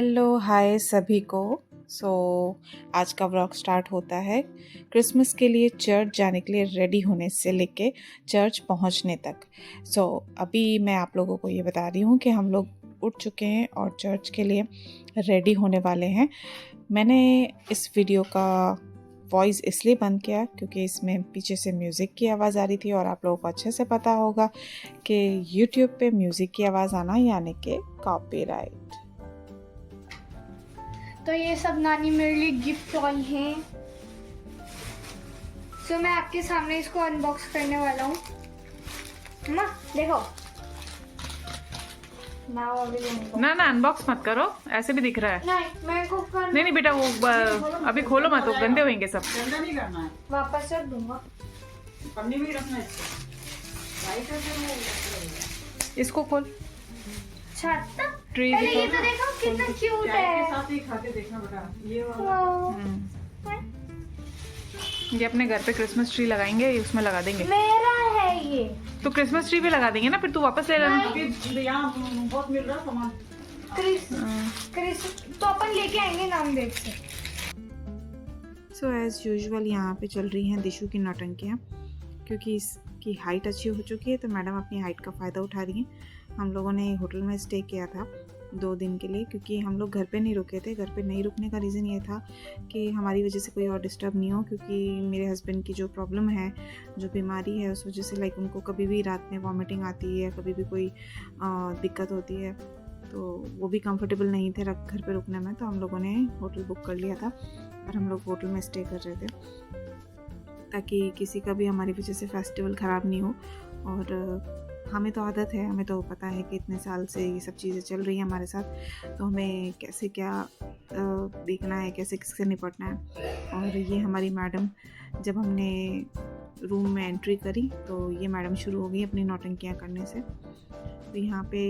Hello hi सभी को। आज का व्लॉग स्टार्ट होता है क्रिसमस के लिए चर्च जाने के लिए रेडी होने से लेके चर्च पहुंचने तक। अभी मैं आप लोगों को ये बता रही हूँ कि हम लोग उठ चुके हैं और चर्च के लिए रेडी होने वाले हैं। मैंने इस वीडियो का वॉइस इसलिए बंद किया क्योंकि इसमें पीछे से म्यूज़िक की आवाज़ आ रही थी और आप लोगों को अच्छे से पता होगा कि YouTube पे म्यूज़िक की आवाज़ आना यानी कि कॉपीराइट। तो ये सब नानी मेरे लिए गिफ्ट आई हैं। मैं आपके सामने इसको अनबॉक्स करने वाला हूँ। मम्मा देखो। ना अनबॉक्स मत करो, ऐसे भी दिख रहा है। नहीं मैं को नहीं बेटा, वो अभी खोलो मत, वो गंदे होंगे सब। गंदा नहीं करना है, वापस रख दूंगा। पन्नी में ही रखना है इसको खोल। अच्छा ट्री पहले ये तो देखो कितना क्यूट है। साथ ही खा के देखना बेटा। ये वाला ये अपने घर पे क्रिसमस ट्री लगाएंगे, उसमें लगा देंगे। मेरा है ये। तो क्रिसमस ट्री भी लगा देंगे ना, फिर तू वापस ले लेना। अभी यहाँ बहुत मिल रहा है सामान। क्रिस तो अपन लेके आएंगे नाम देख से। एज़ यूजुअल यहाँ पे चल रही हैं दिशु की नौटंकियाँ, क्योंकि इसकी हाइट अच्छी हो चुकी है तो मैडम अपनी हाइट का फ़ायदा उठा रही हैं। हम लोगों ने होटल में स्टे किया था 2 दिन के लिए, क्योंकि हम लोग घर पे नहीं रुके थे। घर पे नहीं रुकने का रीज़न ये था कि हमारी वजह से कोई और डिस्टर्ब नहीं हो, क्योंकि मेरे हस्बैंड की जो प्रॉब्लम है, जो बीमारी है, उस वजह से उनको कभी भी रात में वॉमिटिंग आती है, कभी भी कोई दिक्कत होती है, तो वो भी कंफर्टेबल नहीं थे घर पे रुकने में। तो हम लोगों ने होटल बुक कर लिया था और हम लोग होटल में स्टे कर रहे थे ताकि किसी का भी हमारी वजह से फेस्टिवल ख़राब नहीं हो। और हमें तो आदत है, हमें तो पता है कि इतने साल से ये सब चीज़ें चल रही हैं हमारे साथ, तो हमें कैसे क्या देखना है, कैसे किससे निपटना है। और ये हमारी मैडम, जब हमने रूम में एंट्री करी तो ये मैडम शुरू हो गई अपनी नौटंकियाँ करने से। तो यहाँ पे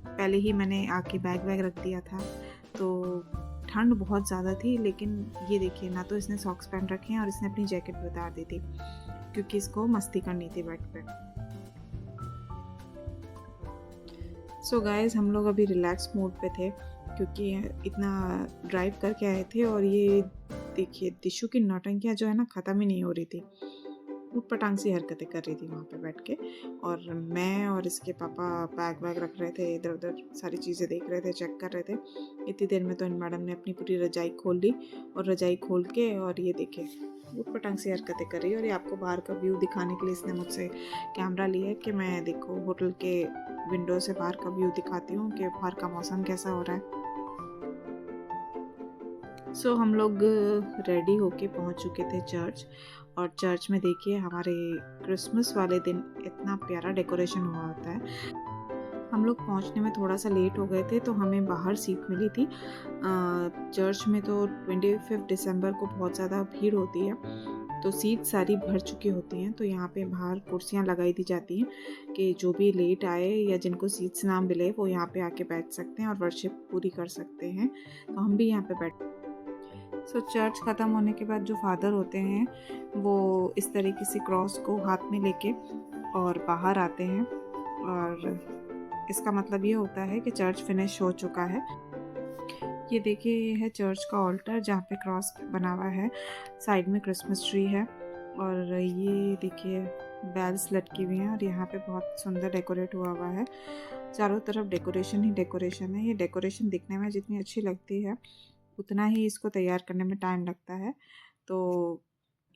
पहले ही मैंने आके बैग वैग रख दिया था, तो ठंड बहुत ज़्यादा थी। लेकिन ये देखिए, ना तो इसने सॉक्स पहन रखे हैं और इसने अपनी जैकेट भी उतार दी थी क्योंकि इसको मस्ती करनी थी बेड पे। गाइस, हम लोग अभी रिलैक्स मूड पे थे क्योंकि इतना ड्राइव करके आए थे। और ये देखिए, दिशु की नौटंकियाँ जो है ना, ख़त्म ही नहीं हो रही थी। उटपटांग सी हरकतें कर रही थी वहाँ पे बैठ के, और मैं और इसके पापा बैग वैग रख रहे थे, इधर उधर सारी चीज़ें देख रहे थे, चेक कर रहे थे। इतनी देर में तो इन मैडम ने अपनी पूरी रजाई खोल ली, और रजाई खोल के और ये देखे उटपटांग सी हरकतें कर रही है। और ये आपको बाहर का व्यू दिखाने के लिए इसने मुझसे कैमरा लिया है कि मैं देखो होटल के विंडो से बाहर का व्यू दिखाती हूँ कि बाहर का मौसम कैसा हो रहा है। हम लोग रेडी होके पहुँच चुके थे चर्च। और चर्च में देखिए, हमारे क्रिसमस वाले दिन इतना प्यारा डेकोरेशन हुआ होता है। हम लोग पहुंचने में थोड़ा सा लेट हो गए थे, तो हमें बाहर सीट मिली थी। चर्च में तो 25 दिसंबर को बहुत ज़्यादा भीड़ होती है, तो सीट सारी भर चुकी होती हैं। तो यहाँ पे बाहर कुर्सियाँ लगाई दी जाती हैं कि जो भी लेट आए या जिनको सीट्स ना मिले वो यहाँ पे आके बैठ सकते हैं और वर्शिप पूरी कर सकते हैं। तो हम भी यहाँ पे बैठ। चर्च ख़त्म होने के बाद जो फादर होते हैं वो इस तरीके से क्रॉस को हाथ में लेके और बाहर आते हैं, और इसका मतलब ये होता है कि चर्च फिनिश हो चुका है। ये देखिए, ये है चर्च का ऑल्टर जहाँ पे क्रॉस बना हुआ है, साइड में क्रिसमस ट्री है, और ये देखिए बेल्स लटकी हुई हैं, और यहाँ पे बहुत सुंदर डेकोरेट हुआ है। चारों तरफ डेकोरेशन ही डेकोरेशन है। ये डेकोरेशन दिखने में जितनी अच्छी लगती है, उतना ही इसको तैयार करने में टाइम लगता है। तो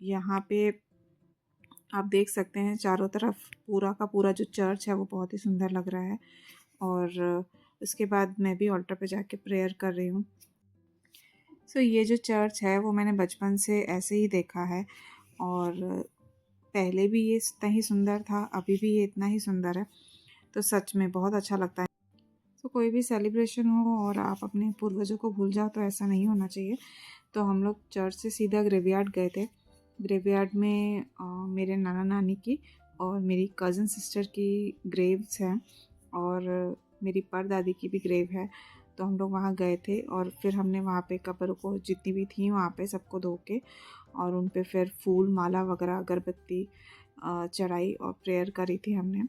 यहाँ पे आप देख सकते हैं चारों तरफ पूरा का पूरा जो चर्च है वो बहुत ही सुंदर लग रहा है। और उसके बाद मैं भी ऑल्टर पे जाके प्रेयर कर रही हूँ। ये जो चर्च है वो मैंने बचपन से ऐसे ही देखा है, और पहले भी ये इतना ही सुंदर था, अभी भी ये इतना ही सुंदर है। तो सच में बहुत अच्छा लगता है। कोई भी सेलिब्रेशन हो और आप अपने पूर्वजों को भूल जाओ, तो ऐसा नहीं होना चाहिए। तो हम लोग चर्च से सीधा ग्रेवयार्ड गए थे। ग्रेवयार्ड में मेरे नाना नानी की और मेरी कज़न सिस्टर की ग्रेव्स हैं, और मेरी परदादी की भी ग्रेव है। तो हम लोग वहाँ गए थे, और फिर हमने वहाँ पे कब्र को जितनी भी थी वहाँ पे सबको धो के और उन पे फिर फूल माला वगैरह अगरबत्ती चढ़ाई और प्रेयर करी थी हमने।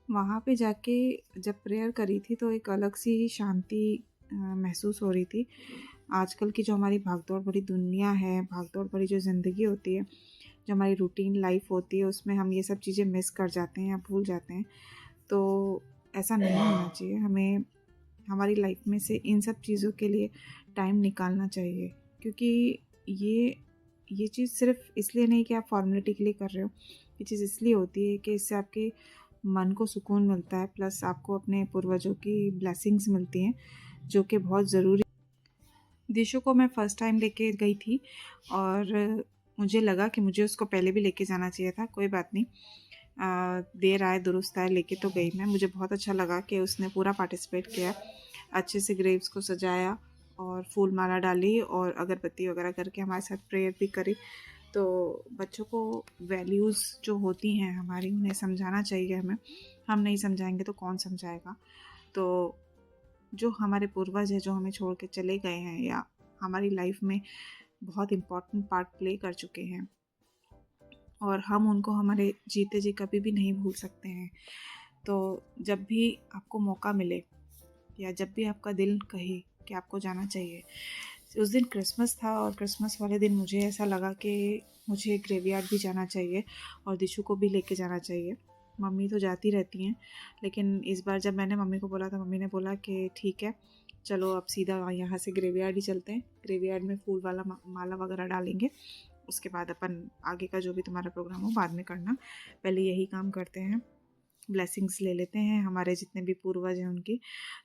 वहाँ पे जाके जब प्रेयर करी थी तो एक अलग सी शांति महसूस हो रही थी। आजकल की जो हमारी भागदौड़ भरी दुनिया है, भागदौड़ भरी जो ज़िंदगी होती है, जो हमारी रूटीन लाइफ होती है, उसमें हम ये सब चीज़ें मिस कर जाते हैं या भूल जाते हैं। तो ऐसा नहीं होना चाहिए। हमें हमारी लाइफ में से इन सब चीज़ों के लिए टाइम निकालना चाहिए, क्योंकि ये चीज़ सिर्फ इसलिए नहीं कि आप फॉर्मेलिटी के लिए कर रहे हो। ये चीज़ इसलिए होती है कि इससे आपके मन को सुकून मिलता है, प्लस आपको अपने पूर्वजों की ब्लेसिंग्स मिलती हैं, जो कि बहुत ज़रूरी। दिशु को मैं फ़र्स्ट टाइम लेके गई थी और मुझे लगा कि मुझे उसको पहले भी लेके जाना चाहिए था। कोई बात नहीं, देर आए दुरुस्त आए, लेके तो गई मैं। मुझे बहुत अच्छा लगा कि उसने पूरा पार्टिसिपेट किया, अच्छे से ग्रेव्स को सजाया और फूल माला डाली और अगरबत्ती वगैरह करके हमारे साथ प्रेयर भी करी। तो बच्चों को वैल्यूज़ जो होती हैं हमारी, उन्हें समझाना चाहिए हमें। हम नहीं समझाएंगे तो कौन समझाएगा। तो जो हमारे पूर्वज हैं, जो हमें छोड़ के चले गए हैं या हमारी लाइफ में बहुत इम्पॉर्टेंट पार्ट प्ले कर चुके हैं, और हम उनको हमारे जीते जी कभी भी नहीं भूल सकते हैं। तो जब भी आपको मौका मिले या जब भी आपका दिल कहे कि आपको जाना चाहिए। उस दिन क्रिसमस था और क्रिसमस वाले दिन मुझे ऐसा लगा कि मुझे ग्रेवयार्ड भी जाना चाहिए और दिशु को भी लेके जाना चाहिए। मम्मी तो जाती रहती हैं, लेकिन इस बार जब मैंने मम्मी को बोला तो मम्मी ने बोला कि ठीक है, चलो अब सीधा यहाँ से ग्रेवयार्ड ही चलते हैं। ग्रेवयार्ड में फूल वाला माला वगैरह डालेंगे, उसके बाद अपन आगे का जो भी तुम्हारा प्रोग्राम हो बाद में करना, पहले यही काम करते हैं, ब्लेसिंग्स ले लेते हैं हमारे जितने भी पूर्वज हैं उनकी।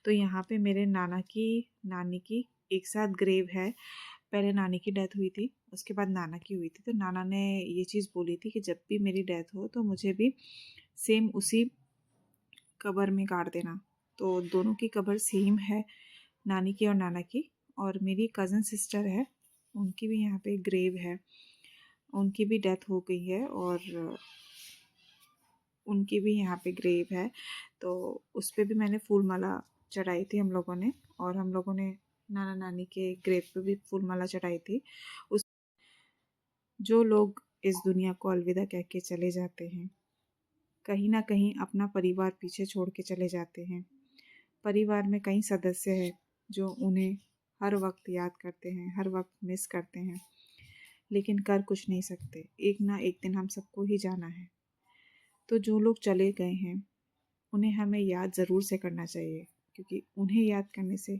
तो यहाँ पे मेरे नाना की, नानी की एक साथ ग्रेव है। पहले नानी की डेथ हुई थी, उसके बाद नाना की हुई थी। तो नाना ने ये चीज़ बोली थी कि जब भी मेरी डेथ हो तो मुझे भी सेम उसी कब्र में गाड़ देना। तो दोनों की कब्र सेम है, नानी की और नाना की। और मेरी कज़न सिस्टर है, उनकी भी यहाँ पे ग्रेव है। उनकी भी डेथ हो गई है और उनकी भी यहाँ पे ग्रेव है। तो उस पर भी मैंने फूल माला चढ़ाई थी हम लोगों ने, और हम लोगों ने नाना नानी के ग्रेव पे भी फूल माला चढ़ाई थी। उस जो लोग इस दुनिया को अलविदा कह के चले जाते हैं, कहीं ना कहीं अपना परिवार पीछे छोड़ के चले जाते हैं। परिवार में कई सदस्य हैं जो उन्हें हर वक्त याद करते हैं, हर वक्त मिस करते हैं, लेकिन कर कुछ नहीं सकते। एक ना एक दिन हम सबको ही जाना है। तो जो लोग चले गए हैं उन्हें हमें याद ज़रूर से करना चाहिए, क्योंकि उन्हें याद करने से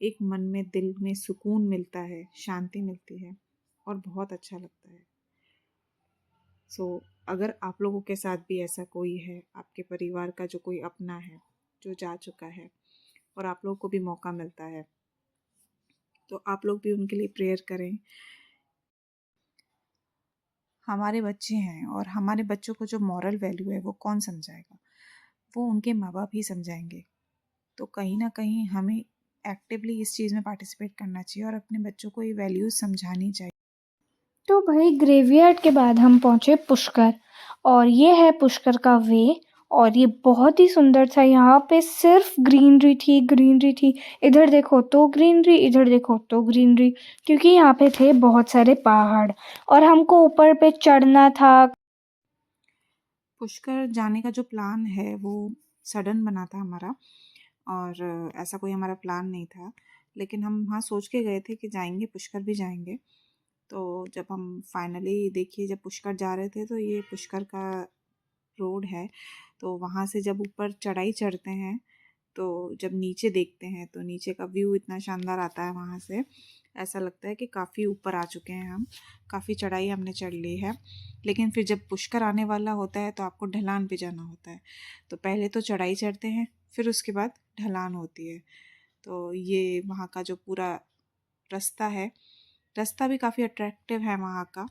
एक मन में, दिल में सुकून मिलता है, शांति मिलती है और बहुत अच्छा लगता है। अगर आप लोगों के साथ भी ऐसा कोई है, आपके परिवार का जो कोई अपना है जो जा चुका है और आप लोगों को भी मौका मिलता है, तो आप लोग भी उनके लिए प्रेयर करें। हमारे बच्चे हैं और हमारे बच्चों को जो मॉरल वैल्यू है वो कौन समझाएगा, वो उनके माँ बाप ही समझाएंगे। तो कहीं ना कहीं हमें एक्टिवली इस चीज़ में पार्टिसिपेट करना चाहिए और अपने बच्चों को ये वैल्यूज़ समझानी चाहिए। तो भाई ग्रेवयार्ड के बाद हम पहुंचे पुष्कर, और ये है पुष्कर का वे, और ये बहुत ही सुंदर था। यहाँ पे सिर्फ ग्रीनरी थी, ग्रीनरी थी। इधर देखो तो ग्रीनरी, इधर देखो तो ग्रीनरी, क्योंकि यहाँ पे थे बहुत सारे पहाड़ और हमको ऊपर पे चढ़ना था। पुष्कर जाने का जो प्लान है वो सडन बना था हमारा, और ऐसा कोई हमारा प्लान नहीं था, लेकिन हम हाँ सोच के गए थे कि जाएंगे, पुष्कर भी जाएंगे। तो जब हम फाइनली देखिए, जब पुष्कर जा रहे थे तो ये पुष्कर का रोड है, तो वहाँ से जब ऊपर चढ़ाई चढ़ते हैं तो जब नीचे देखते हैं तो नीचे का व्यू इतना शानदार आता है। वहाँ से ऐसा लगता है कि काफ़ी ऊपर आ चुके हैं हम, काफ़ी चढ़ाई हमने चढ़ ली है। लेकिन फिर जब पुष्कर आने वाला होता है तो आपको ढलान पे जाना होता है। तो पहले तो चढ़ाई चढ़ते हैं, फिर उसके बाद ढलान होती है। तो ये वहाँ का जो पूरा रास्ता है, रास्ता भी काफ़ी अट्रैक्टिव है वहाँ का।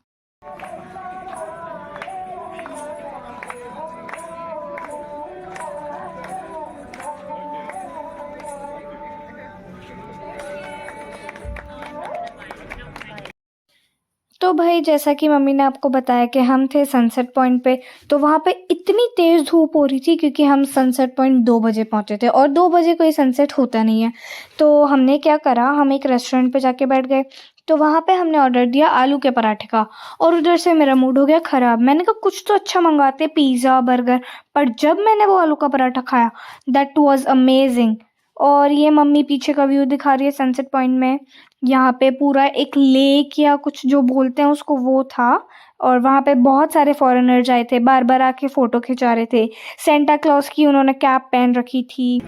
तो भाई जैसा कि मम्मी ने आपको बताया कि हम थे सनसेट पॉइंट पे, तो वहाँ पे इतनी तेज़ धूप हो रही थी क्योंकि हम सनसेट पॉइंट 2 बजे पहुँचे थे और 2 बजे कोई सनसेट होता नहीं है। तो हमने क्या करा, हम एक रेस्टोरेंट पे जाके बैठ गए। तो वहाँ पे हमने ऑर्डर दिया आलू के पराठे का और उधर से मेरा मूड हो गया ख़राब। मैंने कहा कुछ तो अच्छा मंगाते, पिज़्ज़ा बर्गर, पर जब मैंने वो आलू का पराठा खाया दैट वाज अमेजिंग। और ये मम्मी पीछे का व्यू दिखा रही है सनसेट पॉइंट में। यहाँ पे पूरा एक लेक या कुछ जो बोलते हैं उसको वो था और वहाँ पे बहुत सारे फॉरेनर्स आए थे, बार बार आके फ़ोटो खिंचा रहे थे। सेंटा क्लॉज की उन्होंने कैप पहन रखी थी।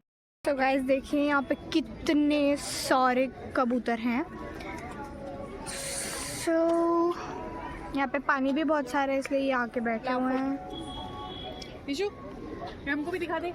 तो गाइस देखिए यहाँ पे कितने सारे कबूतर हैं। सो यहाँ पे पानी भी बहुत सारा है इसलिए ये आके बैठे हुए हैं। विशु हमको भी दिखा दे।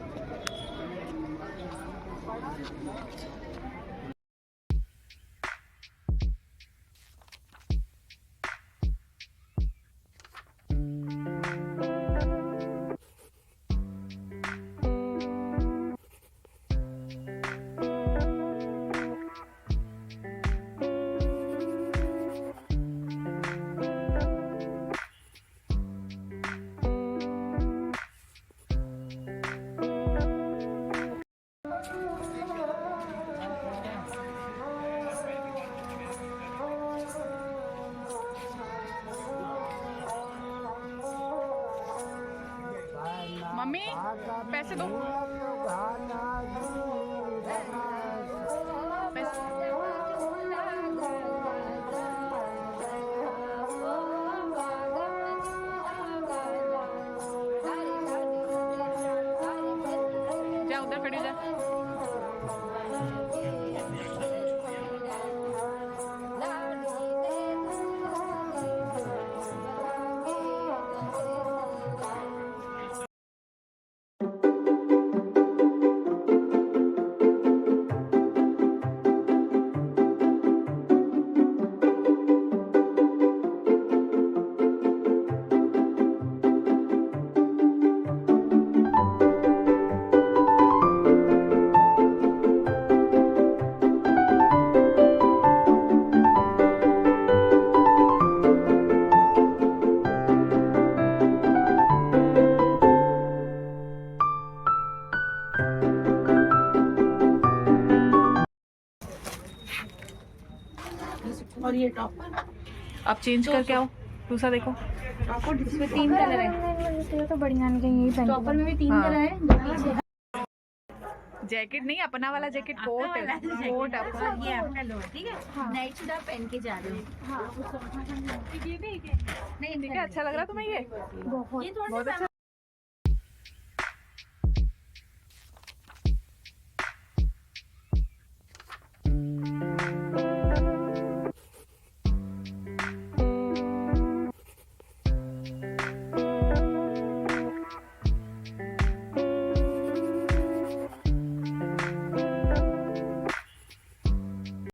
मम्मी पैसे दो। जा उधर खड़ी जा। और ये टॉप अब चेंज करके आओ, दूसरा देखो। इसमें 3 कलर है तो बढ़िया नहीं यही टॉपर में भी 3 कलर है। जैकेट नहीं, अपना वाला जैकेट, कोट है, कोट अपना। ये आपका लो, ठीक है। नाइट सूट आप पहन के जा रहे हो। नहीं ठीक है, अच्छा लग रहा तुम्हें ये? बहुत बहुत अच्छा।